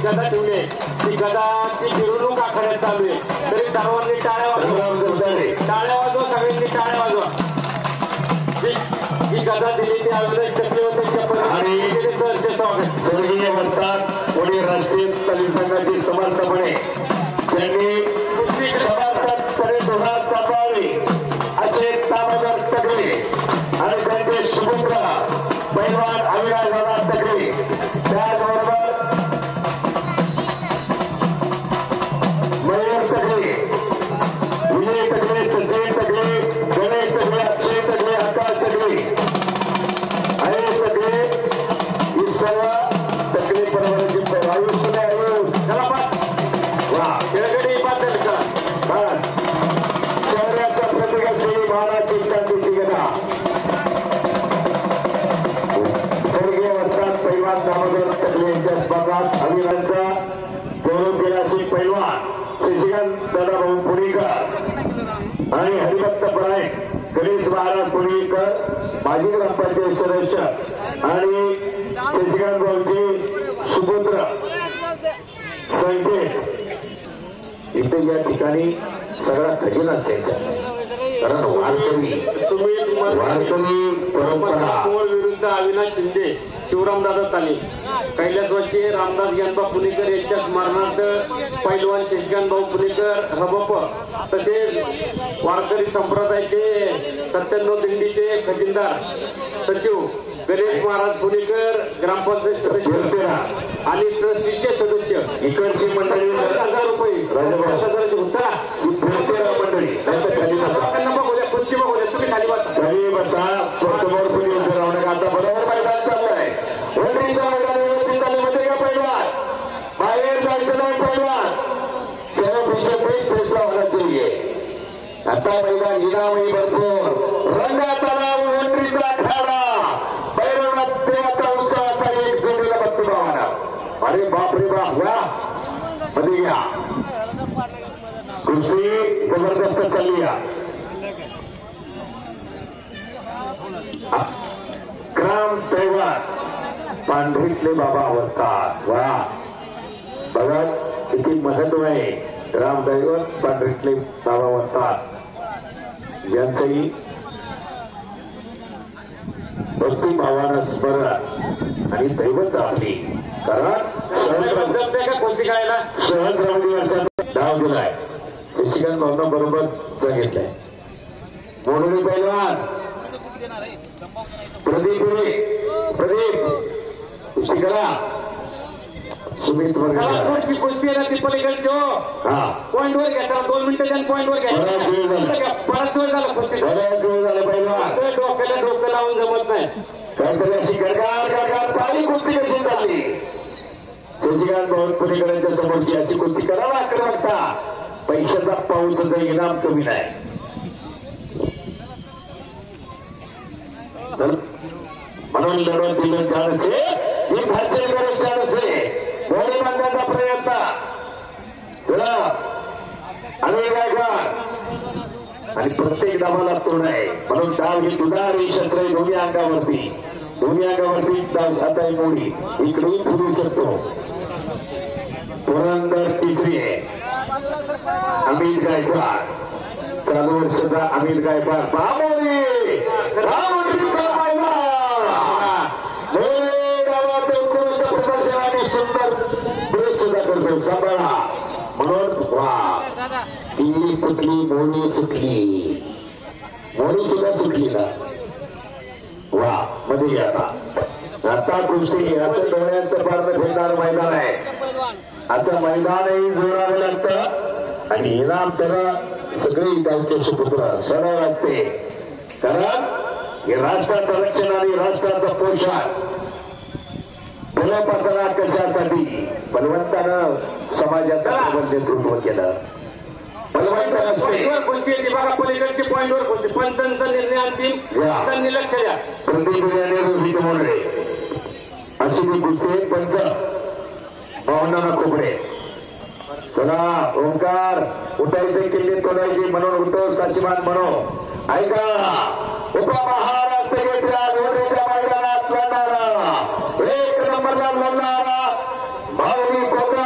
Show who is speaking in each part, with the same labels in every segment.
Speaker 1: गदा ठेवली ती गदाची मिरवणूक आखाड्यात चालू आहे. तरी सर्वांनी टाळ्या वाजवा, टाळ्या वाजवा, सगळ्यांनी टाळ्या वाजवा. ही गदा दिली ती अविनाश टकले आणि सहर्ष स्वागत.
Speaker 2: स्वर्गीय म्हणतात पुणे राष्ट्रीय तालीम संघाचे समर्थपणे त्यांनी सभासदपणे धोरण सांभाळले असे दामोदर तगडे आणि त्यांचे सुपुत्र पैलवान अविनाश दादा तगडे. त्याचबरोबर मयूर तगडे, विजय तगडे, संजय तगडे, गणेश तगडे, अक्षय तगडे, आकाश तगडे हे सगळे ही सर्व तगडे परवान्याचे आयुष्य आयोग. चला वा खेळगडी पात्र का बस शहराच्या प्रतिकाशी महाराज चिंतांची गदा. स्वर्गीय वस्तात पैलवान दामोदर तगडे यांच्या स्पर्धात अविनाशचा गौरव केल्याशी पैलवान शशिकांत दादाभाऊ पुणेकर आणि हरिभक्त परायण गणेश महाराज पुणेकर माजी ग्रामपंचायत सदस्य आणि शशिकांत भाऊंचे सुपुत्र संकेत. इथे या ठिकाणी सगळा खजिनाच त्यांचा. कारण वारकरी परंपरा
Speaker 1: विरुद्ध अविनाश शिंदे, शिवरामदादा ताली, कैलासवासी रामदास ज्ञानबा पुणेकर यांच्या स्मरणार्थ पैलवान शशिकांत भाऊ पुणेकर हबप तसेच वारकरी संप्रदायाचे 97 दिंडीचे खजिनदार सचिव गणेश महाराज पुणेकर, ग्रामपंचायत सदस्य आणि ट्रस्टीचे सदस्य
Speaker 2: इकडची मंडळी
Speaker 1: 1000 रुपये
Speaker 2: मंडळी
Speaker 1: खुर्ची बघूया तुम्ही खाली बसा.
Speaker 2: खाली बसा. समोर पुणे फिरवणं आता बरोबर मैदान चाललंय. वंडीचं मैदान व्यवस्थित झाल्यामध्ये का पैलवान बाहेर जायचं नाही. पैलवान चलो पीछे पेशला होना चाहिए. आता मैदान इनामही भरपूर रंगात आला वंडीचा अखाडा भैरवनाथ देवाचा उत्सवाचा एक जोडीला बघतो भावाना. अरे बाप रे बाप वा मध्ये घ्या. कुस्ती जबरदस्त चालली आहे. ग्राम दैवत पांढरीतले बाबा आवडतात. वा बघा किती महत्व आहे. ग्राम दैवत पांढरीतले बाबा आवडतात यांचंही भक्ती भावानं स्मरण आणि दैवत आपली. कारण डाव दिलाय शशिकांत भावना बरोबर सांगितलंय. मोडोली पैलवान प्रदीप कुस्ती करा. सुमित
Speaker 1: वर्गाची कुस्ती आहे ना ती पलीकडची हो. पॉईंट वर घ्या. 2 मिनिटं पॉईंट वर घ्या. बराच वेळ झाला कुस्ती.
Speaker 2: बराच वेळ झाला पैलवान.
Speaker 1: डोक्याला डोकं लावून जमत नाही.
Speaker 2: काहीतरी अशी गडगाड पाहिली कुस्ती कशी चालली. शशिकांत भाऊ पुणेकरांच्या समोरची अशी कुस्ती करायला आक्रमकता. पैशाचा पाऊलचं इनाम कमी नाही. म्हणून लढवत दिलं छान असे ही घरचे गरज छान असे मोडी बांधण्याचा प्रयत्न आणि प्रत्येक डावाला तोड आहे. म्हणून डाव ही दुधारी शस्त्र आहे. दोन्ही अंगावरती डाव आता मोडी इकडून फिरू शकतो. पुरंदर तिसरी आहे. अमित गायकवाड चालू वर्षाचा अमित गायकवाड बाबोरी गावात उत्कृष्ट प्रदर्शन आणि सुंदर प्रेस सुद्धा करतो. सांभाळा म्हणून वा ती कुठली मोडी सुटली. मोडी सुद्धा सुटली ना. वा मध्ये आता कुस्ती असं डोळ्यांचं पारणं फिरणारं मैदान आहे. असं मैदानही जोडावं लागतं आणि इनाम त्याला सगळी गावचे सुपुत्र सरळ असते. कारण हे राष्ट्राचं रक्षण आणि राष्ट्राचा पोषण फुलापासना कशासाठी बलवंतानं समाजाचं नेतृत्व केलं. बलवंत नसते
Speaker 1: बघा पलीकडची पॉईंटवर होते. पंचांचा निर्णय अंतिम त्यांनी लक्ष द्या.
Speaker 2: प्रदीप मोडरे अशी ती कुस्ती पंच भावना खोबरे. चला ओंकार उठायचे किल्ले तोडायचे म्हणून उठो साक्षीमान म्हणो. ऐका उपमहाराष्ट्र मैदानात लढणारा 1 नंबरला लढणारा भावनी कोकणा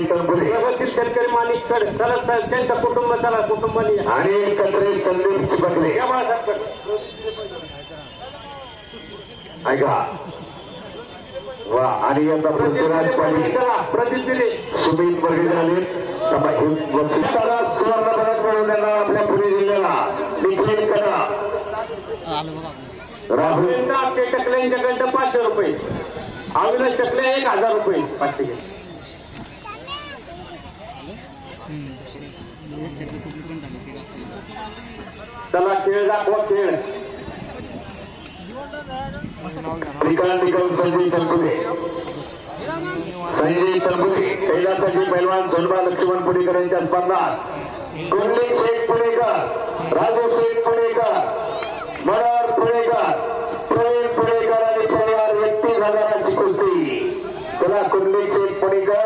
Speaker 2: तनपुरे
Speaker 1: प्रगतील शेतकरी माणिक कड चला त्यांचं कुटुंब चला कुटुंबानी
Speaker 2: आणि कत्रे संदीप चिपकले
Speaker 1: या बाळासाहेब
Speaker 2: ऐका वा आणि आता पृथ्वीराज पाटील
Speaker 1: प्रदीप दिले
Speaker 2: सुमित वर्गे झाले सुवर्ण पदक मिळवून देणार आपल्या पुणे जिल्ह्याला निखिल करा राहुल
Speaker 1: अक्षय टकले यांच्याकडं 500 रुपये अविनाश टकले 1000 रुपये 500 घे चला खेळ दाखवा खेळ
Speaker 2: निकाल संजय तनपुरे कैलासाची पैलवान सोनबा लक्ष्मण पुणेकर यांच्या स्पर्धात कुंडलिक शेख पुणेकर राजू शेख पुणेकर मनोहर पुणेकर प्रवीण पुणेकर आणि परिवार 31,000ची कुस्ती त्याला कुंडलिक शेख पुणेकर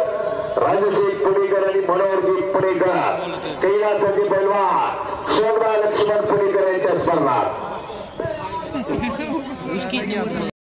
Speaker 2: राजू शेख पुणेकर आणि मनोहर शेख पुणेकर कैलासाची पैलवान सोनबा लक्ष्मण पुणेकर यांच्या स्पर्धात